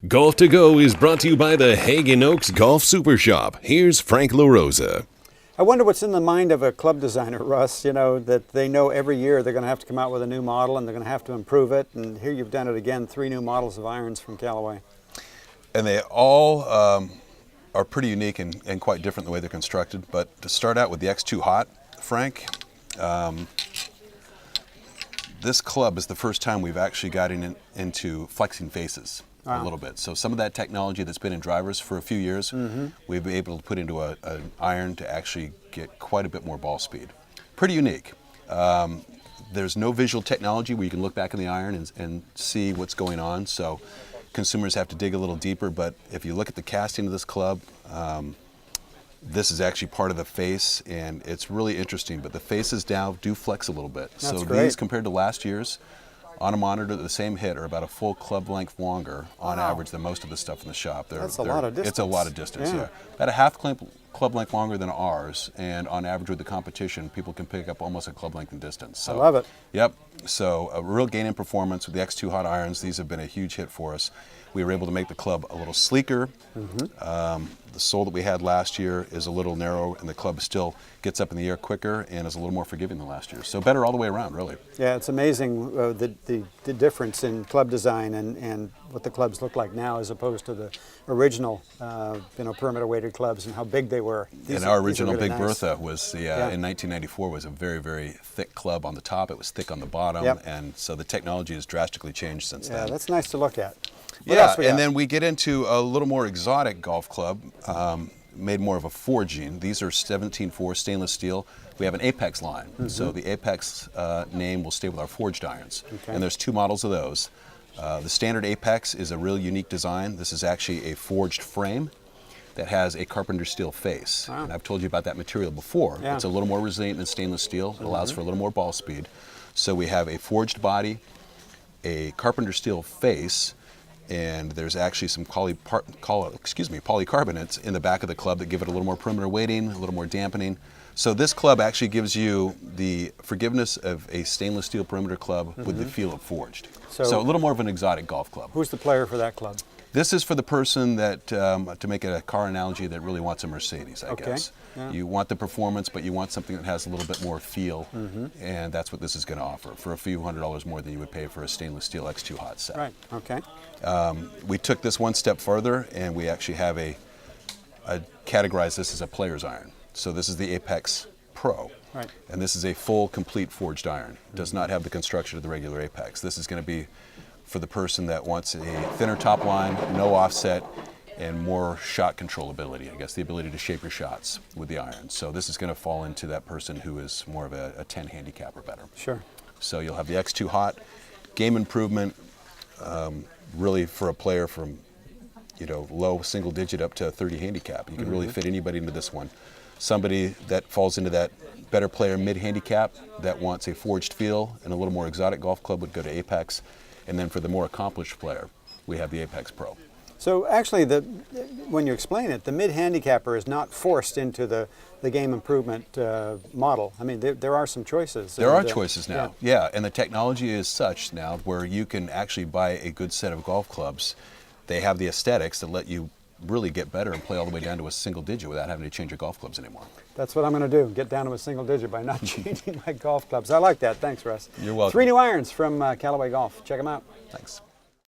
Golf to Go is brought to you by the Hagen Oaks Golf Super Shop. Here's Frank LaRosa. I wonder what's in the mind of a club designer, Russ, that they know every year they're going to have to come out with a new model and they're going to have to improve it. And here you've done it again, 3 new models of irons from Callaway. And they all are pretty unique and quite different the way they're constructed. But to start out with the X2 Hot, Frank, this club is the first time we've actually gotten into flexing faces. Wow. A little bit. So some of that technology that's been in drivers for a few years, we've been able to put into an iron to actually get quite a bit more ball speed. Pretty unique. There's no visual technology where you can look back in the iron and see what's going on. So consumers have to dig a little deeper. But if you look at the casting of this club, this is actually part of the face, and it's really interesting. But the faces now do flex a little bit. That's so great. These, compared to last year's, on a monitor, the same hit are about a full club length longer on average than most of the stuff in the shop. That's a lot of distance. It's a lot of distance, yeah. About a half club length longer than ours, and on average with the competition, people can pick up almost a club length in distance. So, I love it. Yep. So a real gain in performance with the X2 Hot irons. These have been a huge hit for us. We were able to make the club a little sleeker. The sole that we had last year is a little narrow, and the club still gets up in the air quicker and is a little more forgiving than last year. So better all the way around, really. Yeah, it's amazing the difference in club design and what the clubs look like now as opposed to the original perimeter weighted clubs and how big they were. And our original really Big nice. Bertha was in 1994 was a very, very thick club on the top. It was thick on the bottom, and so the technology has drastically changed since then. Yeah, that's nice to look at. What else we got? And then we get into a little more exotic golf club, made more of a forging. These are 17.4 stainless steel. We have an Apex line, so the Apex name will stay with our forged irons. Okay. And there's 2 models of those. The standard Apex is a real unique design. This is actually a forged frame that has a carpenter steel face. Wow. And I've told you about that material before. Yeah. It's a little more resilient than stainless steel. It allows for a little more ball speed. So we have a forged body, a carpenter steel face, and there's actually some polycarbonates in the back of the club that give it a little more perimeter weighting, a little more dampening. So this club actually gives you the forgiveness of a stainless steel perimeter club with the feel of forged. So a little more of an exotic golf club. Who's the player for that club? This is for the person that, to make it a car analogy, that really wants a Mercedes, I guess. Yeah. You want the performance, but you want something that has a little bit more feel, and that's what this is going to offer for a few $100s more than you would pay for a stainless steel X2 Hot set. Right, okay. We took this one step further, and we actually have categorize this as a player's iron. So this is the Apex Pro. Right. And this is a full, complete forged iron. Does not have the construction of the regular Apex. This is going to be for the person that wants a thinner top line, no offset, and more shot controllability, I guess, the ability to shape your shots with the iron. So this is going to fall into that person who is more of a 10 handicap or better. Sure. So you'll have the X2 Hot, game improvement, really for a player from low single digit up to 30 handicap. You can really fit anybody into this one. Somebody that falls into that better player mid-handicap that wants a forged feel and a little more exotic golf club would go to Apex. And then for the more accomplished player, we have the Apex Pro. So actually, when you explain it, the mid-handicapper is not forced into the game improvement model. I mean, there are some choices. There are choices now, yeah. And the technology is such now where you can actually buy a good set of golf clubs. They have the aesthetics that let you really get better and play all the way down to a single digit without having to change your golf clubs anymore. That's what I'm going to do, get down to a single digit by not changing my golf clubs. I like that. Thanks, Russ. You're welcome. 3 new irons from Callaway Golf. Check them out. Thanks.